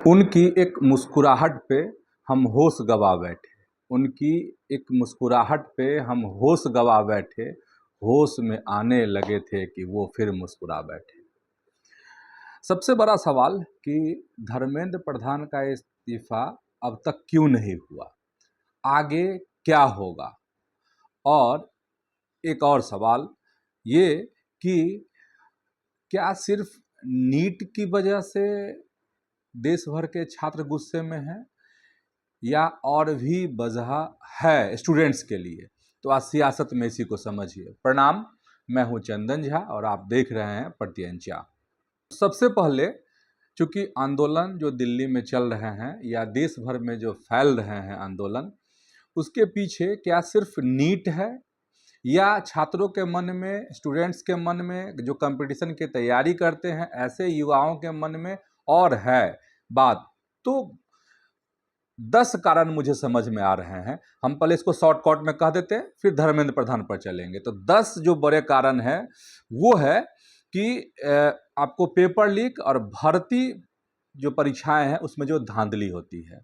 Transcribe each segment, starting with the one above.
उनकी एक मुस्कुराहट पे हम होश गवा बैठे। उनकी एक मुस्कुराहट पे हम होश गवा बैठे। होश में आने लगे थे कि वो फिर मुस्कुरा बैठे। सबसे बड़ा सवाल कि धर्मेंद्र प्रधान का इस्तीफा अब तक क्यों नहीं हुआ, आगे क्या होगा। और एक और सवाल ये कि क्या सिर्फ नीट की वजह से देश भर के छात्र गुस्से में हैं या और भी वजह है स्टूडेंट्स के लिए। तो आज सियासत में इसी को समझिए। प्रणाम, मैं हूं चंदन झा और आप देख रहे हैं प्रत्यंचा। सबसे पहले, चूंकि आंदोलन जो दिल्ली में चल रहे हैं या देश भर में जो फैल रहे हैं आंदोलन, उसके पीछे क्या सिर्फ नीट है या छात्रों के मन में, स्टूडेंट्स के मन में, जो कंपटीशन की तैयारी करते हैं ऐसे युवाओं के मन में और है बात। तो 10 कारण मुझे समझ में आ रहे हैं। हम पहले इसको शॉर्टकट में कह देते हैं, फिर धर्मेंद्र प्रधान पर चलेंगे। तो 10 जो बड़े कारण हैं वो है कि आपको पेपर लीक और भर्ती जो परीक्षाएं हैं उसमें जो धांधली होती है।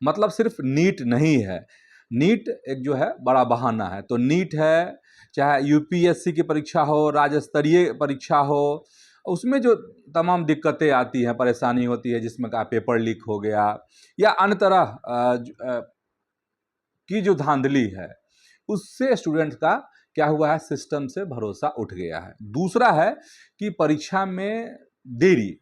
मतलब सिर्फ नीट नहीं है, नीट एक जो है बड़ा बहाना है। तो नीट है, चाहे यूपीएससी की परीक्षा हो, राज्य स्तरीय परीक्षा हो, उसमें जो तमाम दिक्कतें आती हैं, परेशानी होती है, जिसमें का पेपर लीक हो गया या अन्य तरह की जो धांधली है, उससे स्टूडेंट्स का क्या हुआ है, सिस्टम से भरोसा उठ गया है। दूसरा है कि परीक्षा में देरी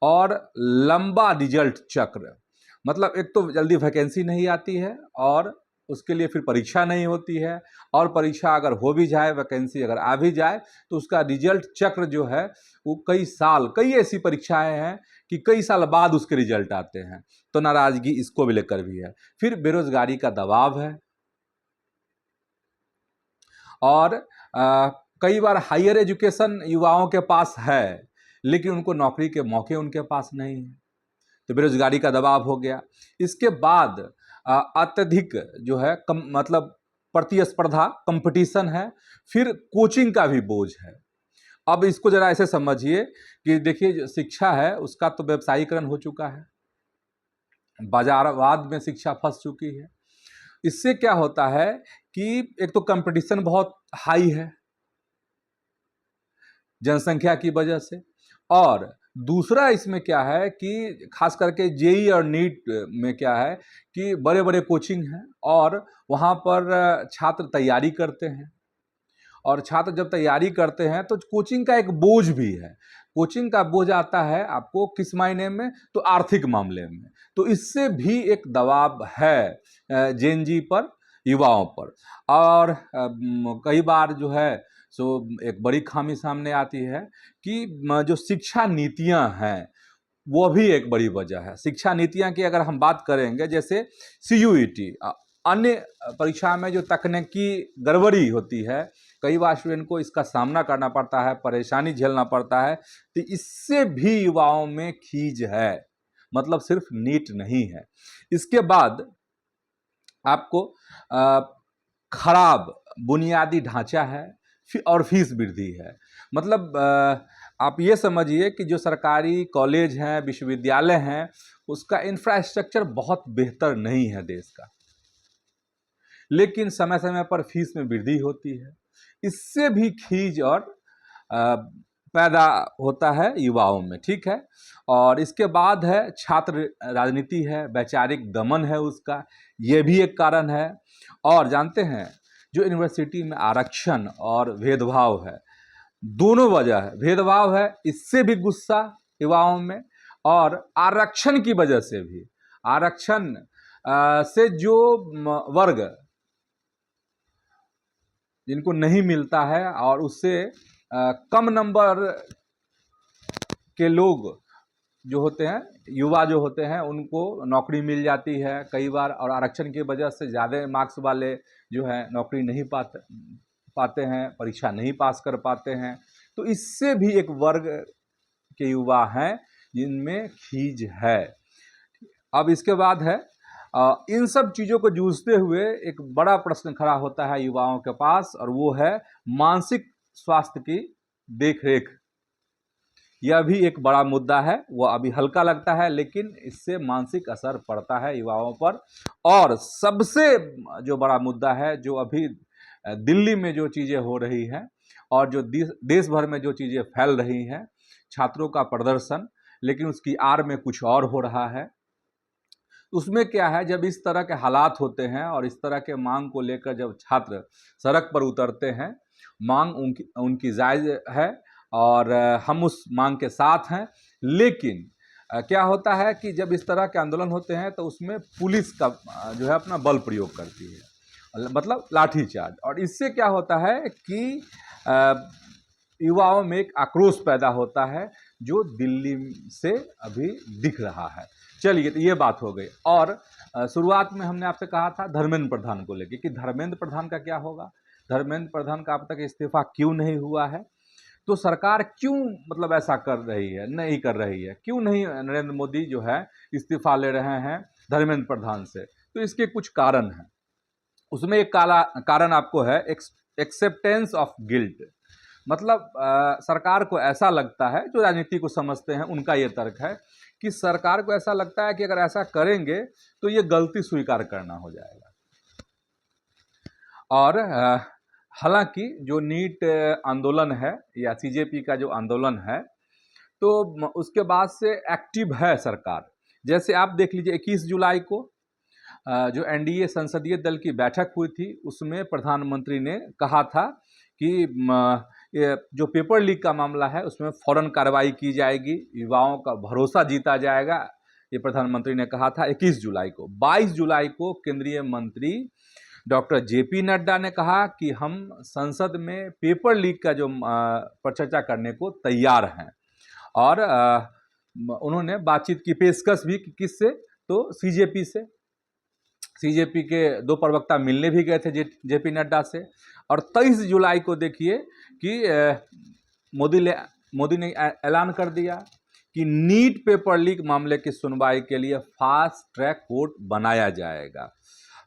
और लंबा रिजल्ट चक्र। मतलब एक तो जल्दी वैकेंसी नहीं आती है और उसके लिए फिर परीक्षा नहीं होती है, और परीक्षा अगर हो भी जाए, वैकेंसी अगर आ भी जाए, तो उसका रिजल्ट चक्र जो है वो कई ऐसी परीक्षाएं हैं कि कई साल बाद उसके रिजल्ट आते हैं। तो नाराजगी इसको भी लेकर भी है। फिर बेरोजगारी का दबाव है और कई बार हायर एजुकेशन युवाओं के पास है लेकिन उनको नौकरी के मौके उनके पास नहीं है, तो बेरोजगारी का दबाव हो गया। इसके बाद अत्यधिक जो है मतलब प्रतिस्पर्धा, कंपटीशन है। फिर कोचिंग का भी बोझ है। अब इसको जरा ऐसे समझिए कि देखिए, जो शिक्षा है उसका तो व्यवसायीकरण हो चुका है, बाजारवाद में शिक्षा फंस चुकी है। इससे क्या होता है कि एक तो कंपटीशन बहुत हाई है जनसंख्या की वजह से, और दूसरा इसमें क्या है कि खास करके जेई और नीट में क्या है कि बड़े बड़े कोचिंग हैं और वहाँ पर छात्र तैयारी करते हैं, और छात्र जब तैयारी करते हैं तो कोचिंग का एक बोझ भी है। कोचिंग का बोझ आता है आपको किस मायने में, तो आर्थिक मामले में। तो इससे भी एक दबाव है जेन जी पर, युवाओं पर। और कई बार जो है सो एक बड़ी खामी सामने आती है कि जो शिक्षा नीतियां हैं वो भी एक बड़ी वजह है। शिक्षा नीतियां की अगर हम बात करेंगे, जैसे सीयूईटी, अन्य परीक्षा में जो तकनीकी गड़बड़ी होती है, कई बार स्टूडेंट को इसका सामना करना पड़ता है, परेशानी झेलना पड़ता है। तो इससे भी युवाओं में खींच है, मतलब सिर्फ नीट नहीं है। इसके बाद आपको खराब बुनियादी ढांचा है और फीस वृद्धि है। मतलब आप ये समझिए कि जो सरकारी कॉलेज हैं, विश्वविद्यालय हैं, उसका इंफ्रास्ट्रक्चर बहुत बेहतर नहीं है देश का, लेकिन समय समय पर फीस में वृद्धि होती है। इससे भी खींच और पैदा होता है युवाओं में, ठीक है। और इसके बाद है छात्र राजनीति है, वैचारिक दमन है उसका, ये भी एक कारण है। और जानते हैं, जो यूनिवर्सिटी में आरक्षण और भेदभाव है, दोनों वजह है। भेदभाव है, इससे भी गुस्सा युवाओं में, और आरक्षण की वजह से भी, आरक्षण से जो वर्ग जिनको नहीं मिलता है और उससे कम नंबर के लोग जो होते हैं, युवा जो होते हैं, उनको नौकरी मिल जाती है कई बार, और आरक्षण की वजह से ज़्यादा मार्क्स वाले जो है नौकरी नहीं पाते हैं, परीक्षा नहीं पास कर पाते हैं। तो इससे भी एक वर्ग के युवा हैं जिनमें खींच है। अब इसके बाद है इन सब चीज़ों को जूझते हुए एक बड़ा प्रश्न खड़ा होता है युवाओं के पास, और वो है मानसिक स्वास्थ्य की देखरेख। यह भी एक बड़ा मुद्दा है। वह अभी हल्का लगता है, लेकिन इससे मानसिक असर पड़ता है युवाओं पर। और सबसे जो बड़ा मुद्दा है, जो अभी दिल्ली में जो चीज़ें हो रही हैं और जो देश भर में जो चीज़ें फैल रही हैं, छात्रों का प्रदर्शन, लेकिन उसकी आड़ में कुछ और हो रहा है। उसमें क्या है, जब इस तरह के हालात होते हैं और इस तरह के मांग को लेकर जब छात्र सड़क पर उतरते हैं, मांग उनकी जायज़ है और हम उस मांग के साथ हैं। लेकिन क्या होता है कि जब इस तरह के आंदोलन होते हैं तो उसमें पुलिस का जो है अपना बल प्रयोग करती है, मतलब लाठीचार्ज। और इससे क्या होता है कि युवाओं में एक आक्रोश पैदा होता है, जो दिल्ली से अभी दिख रहा है। चलिए, तो ये बात हो गई। और शुरुआत में हमने आपसे कहा था धर्मेंद्र प्रधान को लेकर कि धर्मेंद्र प्रधान का क्या होगा, धर्मेंद्र प्रधान का अब तक इस्तीफा क्यों नहीं हुआ है, तो सरकार क्यों मतलब ऐसा कर रही है, नहीं कर रही है, क्यों नहीं नरेंद्र मोदी जो है इस्तीफा ले रहे हैं धर्मेंद्र प्रधान से। तो इसके कुछ कारण हैं। उसमें एक कारण आपको है एक्सेप्टेंस ऑफ गिल्ट। मतलब सरकार को ऐसा लगता है, जो राजनीति को समझते हैं उनका ये तर्क है कि सरकार को ऐसा लगता है कि अगर ऐसा करेंगे तो ये गलती स्वीकार करना हो जाएगा। और हालांकि जो नीट आंदोलन है या सीजेपी का जो आंदोलन है, तो उसके बाद से एक्टिव है सरकार। जैसे आप देख लीजिए 21 जुलाई को जो एनडीए संसदीय दल की बैठक हुई थी, उसमें प्रधानमंत्री ने कहा था कि ये जो पेपर लीक का मामला है उसमें फौरन कार्रवाई की जाएगी, युवाओं का भरोसा जीता जाएगा, ये प्रधानमंत्री ने कहा था 21 जुलाई को। 22 जुलाई को केंद्रीय मंत्री डॉक्टर जेपी नड्डा ने कहा कि हम संसद में पेपर लीक का जो पर चर्चा करने को तैयार हैं। और उन्होंने बातचीत की पेशकश भी किससे, तो सीजेपी से। सीजेपी के 2 प्रवक्ता मिलने भी गए थे जेपी नड्डा से। और 23 जुलाई को देखिए कि मोदी ने ऐलान कर दिया कि नीट पेपर लीक मामले की सुनवाई के लिए फास्ट ट्रैक कोर्ट बनाया जाएगा।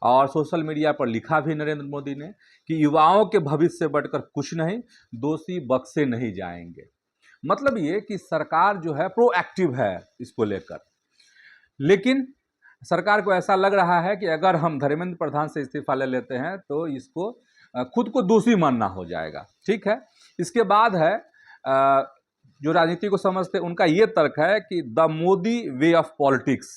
और सोशल मीडिया पर लिखा भी नरेंद्र मोदी ने कि युवाओं के भविष्य से बढ़कर कुछ नहीं, दोषी बख्शे नहीं जाएंगे। मतलब ये कि सरकार जो है प्रोएक्टिव है इसको लेकर। लेकिन सरकार को ऐसा लग रहा है कि अगर हम धर्मेंद्र प्रधान से इस्तीफा ले लेते हैं तो इसको खुद को दोषी मानना हो जाएगा। ठीक है। इसके बाद है जो राजनीति को समझते हैं उनका ये तर्क है कि the Modi way of politics,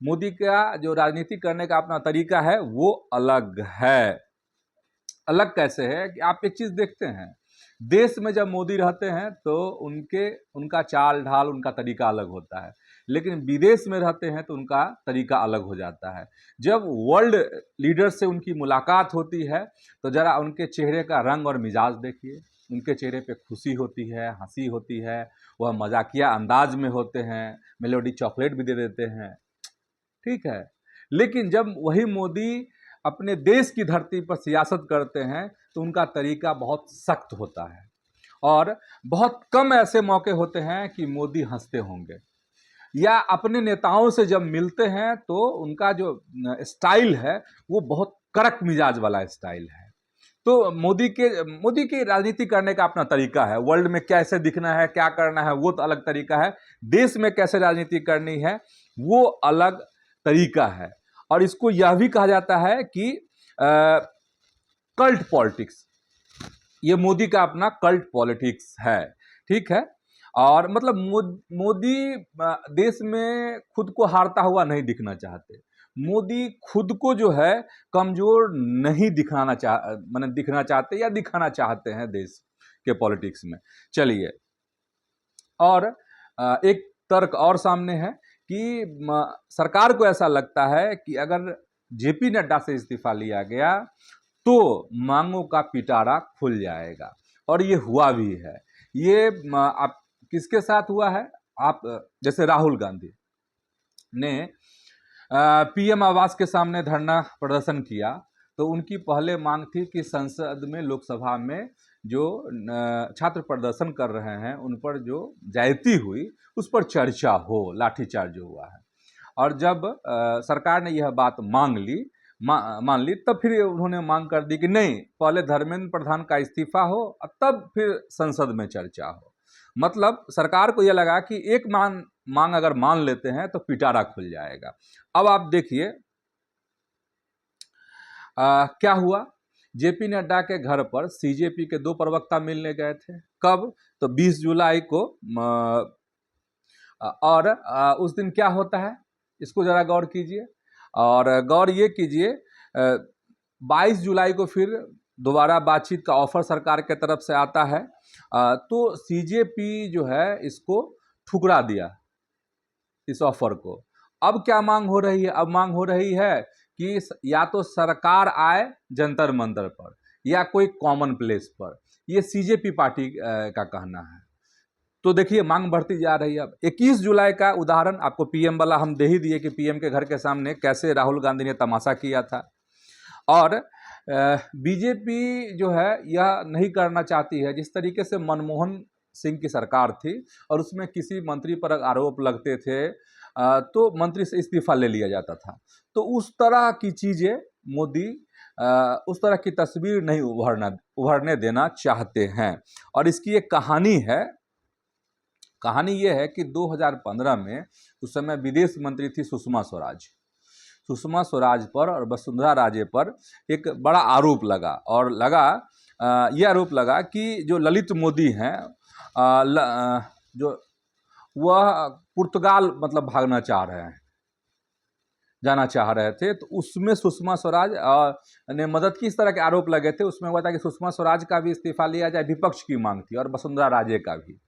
Modi का जो राजनीति करने का अपना तरीका है वो अलग है। अलग कैसे है कि आप एक चीज देखते हैं, देश में जब मोदी रहते हैं तो उनका चाल ढाल, उनका तरीका अलग होता है, लेकिन विदेश में रहते हैं तो उनका तरीका अलग हो जाता है। जब वर्ल्ड लीडर से उनकी मुलाकात होती है तो जरा उनके चेहरे का रंग और मिजाज देखिए, उनके चेहरे पे खुशी होती है, हंसी होती है, वह मजाकिया अंदाज में होते हैं, मेलोडी चॉकलेट भी दे देते हैं। ठीक है। लेकिन जब वही मोदी अपने देश की धरती पर सियासत करते हैं तो उनका तरीका बहुत सख्त होता है। और बहुत कम ऐसे मौके होते हैं कि मोदी हंसते होंगे, या अपने नेताओं से जब मिलते हैं तो उनका जो स्टाइल है वो बहुत कड़क मिजाज वाला स्टाइल है। तो मोदी की राजनीति करने का अपना तरीका है। वर्ल्ड में कैसे दिखना है, क्या करना है, वो तो अलग तरीका है। देश में कैसे राजनीति करनी है वो अलग तरीका है। और इसको यह भी कहा जाता है कि कल्ट पॉलिटिक्स, ये मोदी का अपना कल्ट पॉलिटिक्स है। ठीक है। और मतलब मोदी देश में खुद को हारता हुआ नहीं दिखना चाहते। मोदी खुद को जो है कमजोर नहीं दिखना चाहते या दिखाना चाहते हैं देश के पॉलिटिक्स में। चलिए, और एक तर्क और सामने है कि सरकार को ऐसा लगता है कि अगर जेपी नड्डा से इस्तीफा लिया गया तो मांगों का पिटारा खुल जाएगा। और ये हुआ भी है। ये आप किसके साथ हुआ है, आप जैसे राहुल गांधी ने पीएम आवास के सामने धरना प्रदर्शन किया तो उनकी पहले मांग थी कि संसद में, लोकसभा में जो छात्र प्रदर्शन कर रहे हैं उन पर जो ज्यादती हुई उस पर चर्चा हो, लाठीचार्ज जो हुआ है। और जब सरकार ने यह बात मान ली तब फिर उन्होंने मांग कर दी कि नहीं, पहले धर्मेंद्र प्रधान का इस्तीफा हो तब फिर संसद में चर्चा हो। मतलब सरकार को यह लगा कि एक मांग अगर मान लेते हैं तो पिटारा खुल जाएगा। अब आप देखिए क्या हुआ। जेपी नड्डा के घर पर सीजेपी के 2 प्रवक्ता मिलने गए थे। कब? तो 20 जुलाई को। और उस दिन क्या होता है, इसको जरा गौर कीजिए। और गौर ये कीजिए, 22 जुलाई को फिर दोबारा बातचीत का ऑफर सरकार के तरफ से आता है। तो सीजेपी जो है इसको ठुकरा दिया, इस ऑफर को। अब क्या मांग हो रही है? अब मांग हो रही है कि या तो सरकार आए जंतर मंतर पर या कोई कॉमन प्लेस पर। ये सीजेपी पार्टी का कहना है। तो देखिए मांग बढ़ती जा रही है। अब 21 जुलाई का उदाहरण आपको पीएम वाला हम दे ही दिए कि पीएम के घर के सामने कैसे राहुल गांधी ने तमाशा किया था। और बीजेपी जो है यह नहीं करना चाहती है। जिस तरीके से मनमोहन सिंह की सरकार थी और उसमें किसी मंत्री पर आरोप लगते थे तो मंत्री से इस्तीफा ले लिया जाता था। तो उस तरह की चीज़ें मोदी उस तरह की तस्वीर नहीं उभरने देना चाहते हैं। और इसकी एक कहानी है। कहानी ये है कि 2015 में उस समय विदेश मंत्री थी सुषमा स्वराज। सुषमा स्वराज पर और वसुंधरा राजे पर एक बड़ा आरोप लगा। और यह आरोप लगा कि जो ललित मोदी हैं जो वह पुर्तगाल मतलब भागना चाह रहे हैं, जाना चाह रहे थे। तो उसमें सुषमा स्वराज ने मदद की, इस तरह के आरोप लगे थे। उसमें हुआ था कि सुषमा स्वराज का भी इस्तीफा लिया जाए, विपक्ष की मांग थी, और वसुंधरा राजे का भी।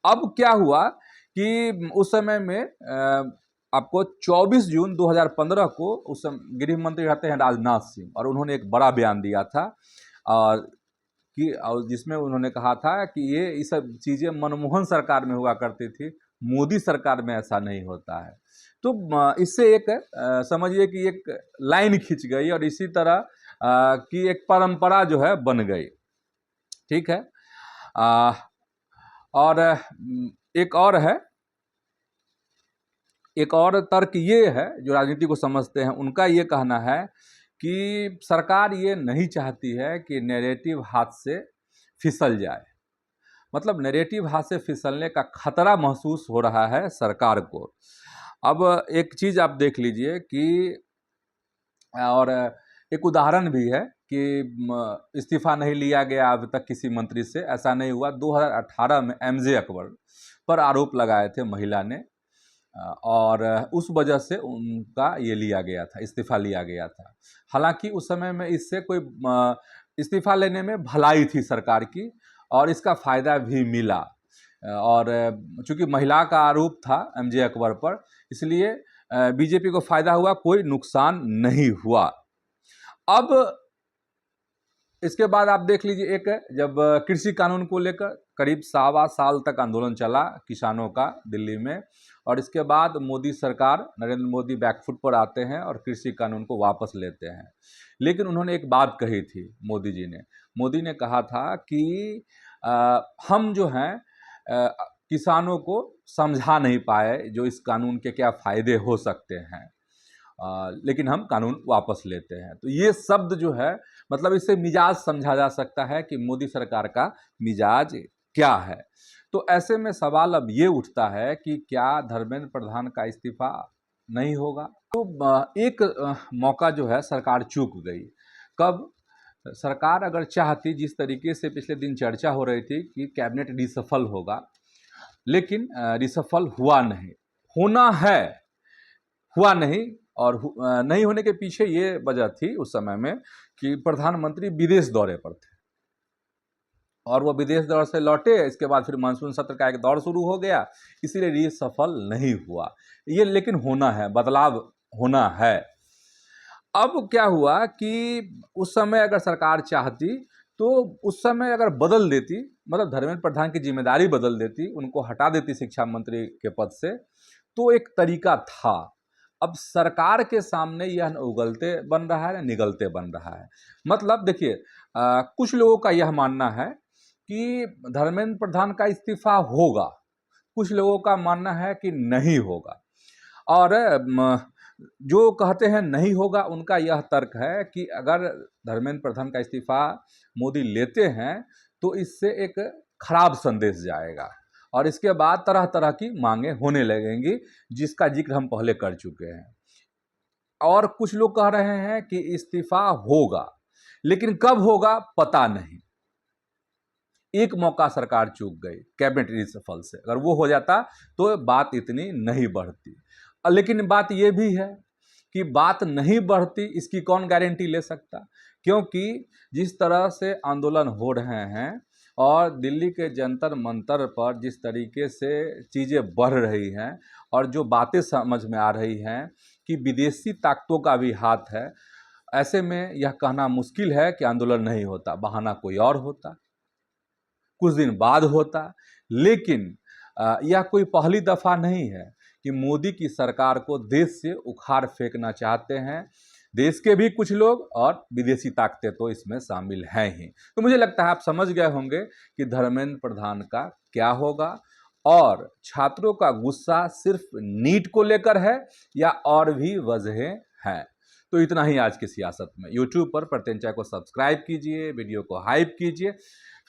अब क्या हुआ कि उस समय में आपको 24 जून 2015 को उस गृह मंत्री रहते हैं राजनाथ सिंह, और उन्होंने एक बड़ा बयान दिया था और जिसमें उन्होंने कहा था कि ये सब चीज़ें मनमोहन सरकार में हुआ करती थी, मोदी सरकार में ऐसा नहीं होता है। तो इससे एक समझिए कि एक लाइन खिंच गई और इसी तरह की एक परंपरा जो है बन गई। ठीक है। और एक और तर्क ये है, जो राजनीति को समझते हैं उनका ये कहना है कि सरकार ये नहीं चाहती है कि नैरेटिव हाथ से फिसल जाए। मतलब नैरेटिव हाथ से फिसलने का खतरा महसूस हो रहा है सरकार को। अब एक चीज़ आप देख लीजिए कि और एक उदाहरण भी है कि इस्तीफा नहीं लिया गया अब तक किसी मंत्री से, ऐसा नहीं हुआ। 2018 में एमजे अकबर पर आरोप लगाए थे महिला ने, और उस वजह से उनका ये लिया गया था, इस्तीफा लिया गया था। हालांकि उस समय में इससे कोई इस्तीफा लेने में भलाई थी सरकार की और इसका फ़ायदा भी मिला। और चूंकि महिला का आरोप था एमजे अकबर पर, इसलिए बीजेपी को फ़ायदा हुआ, कोई नुकसान नहीं हुआ। अब इसके बाद आप देख लीजिए, एक जब कृषि कानून को लेकर करीब 1.25 साल तक आंदोलन चला किसानों का दिल्ली में, और इसके बाद मोदी सरकार, नरेंद्र मोदी बैकफुट पर आते हैं और कृषि कानून को वापस लेते हैं। लेकिन उन्होंने एक बात कही थी मोदी ने कहा था कि हम जो हैं किसानों को समझा नहीं पाए जो इस कानून के क्या फ़ायदे हो सकते हैं, लेकिन हम कानून वापस लेते हैं। तो ये शब्द जो है, मतलब इससे मिजाज समझा जा सकता है कि मोदी सरकार का मिजाज क्या है। तो ऐसे में सवाल अब ये उठता है कि क्या धर्मेंद्र प्रधान का इस्तीफा नहीं होगा? तो एक मौका जो है सरकार चूक गई। कब? सरकार अगर चाहती, जिस तरीके से पिछले दिन चर्चा हो रही थी कि कैबिनेट रिसफल होगा, लेकिन रिसफल हुआ नहीं, होना है, हुआ नहीं। और नहीं होने के पीछे ये वजह थी उस समय में कि प्रधानमंत्री विदेश दौरे पर थे और वो विदेश दौरे से लौटे। इसके बाद फिर मानसून सत्र का एक दौर शुरू हो गया, इसीलिए ये सफल नहीं हुआ। ये लेकिन होना है, बदलाव होना है। अब क्या हुआ कि उस समय अगर सरकार चाहती तो उस समय अगर बदल देती, मतलब धर्मेंद्र प्रधान की जिम्मेदारी बदल देती, उनको हटा देती शिक्षा मंत्री के पद से, तो एक तरीका था। अब सरकार के सामने यह न उगलते बन रहा है न निगलते बन रहा है। मतलब देखिए, कुछ लोगों का यह मानना है कि धर्मेंद्र प्रधान का इस्तीफा होगा, कुछ लोगों का मानना है कि नहीं होगा। और जो कहते हैं नहीं होगा, उनका यह तर्क है कि अगर धर्मेंद्र प्रधान का इस्तीफा मोदी लेते हैं तो इससे एक खराब संदेश जाएगा और इसके बाद तरह तरह की मांगे होने लगेंगी, जिसका जिक्र हम पहले कर चुके हैं। और कुछ लोग कह रहे हैं कि इस्तीफा होगा, लेकिन कब होगा पता नहीं। एक मौका सरकार चूक गई कैबिनेट रिसफल से, अगर वो हो जाता तो बात इतनी नहीं बढ़ती। लेकिन बात ये भी है कि बात नहीं बढ़ती, इसकी कौन गारंटी ले सकता, क्योंकि जिस तरह से आंदोलन हो रहे हैं और दिल्ली के जंतर मंतर पर जिस तरीके से चीज़ें बढ़ रही हैं और जो बातें समझ में आ रही हैं कि विदेशी ताकतों का भी हाथ है, ऐसे में यह कहना मुश्किल है कि आंदोलन नहीं होता, बहाना कोई और होता, कुछ दिन बाद होता। लेकिन यह कोई पहली दफ़ा नहीं है कि मोदी की सरकार को देश से उखाड़ फेंकना चाहते हैं देश के भी कुछ लोग, और विदेशी ताकतें तो इसमें शामिल हैं ही। तो मुझे लगता है आप समझ गए होंगे कि धर्मेंद्र प्रधान का क्या होगा, और छात्रों का गुस्सा सिर्फ नीट को लेकर है या और भी वजहें हैं। तो इतना ही आज की सियासत में। यूट्यूब पर प्रत्यंचा को सब्सक्राइब कीजिए, वीडियो को हाइप कीजिए,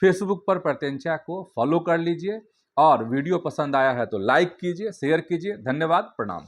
फेसबुक पर प्रत्यंचा को फॉलो कर लीजिए, और वीडियो पसंद आया है तो लाइक कीजिए, शेयर कीजिए। धन्यवाद, प्रणाम।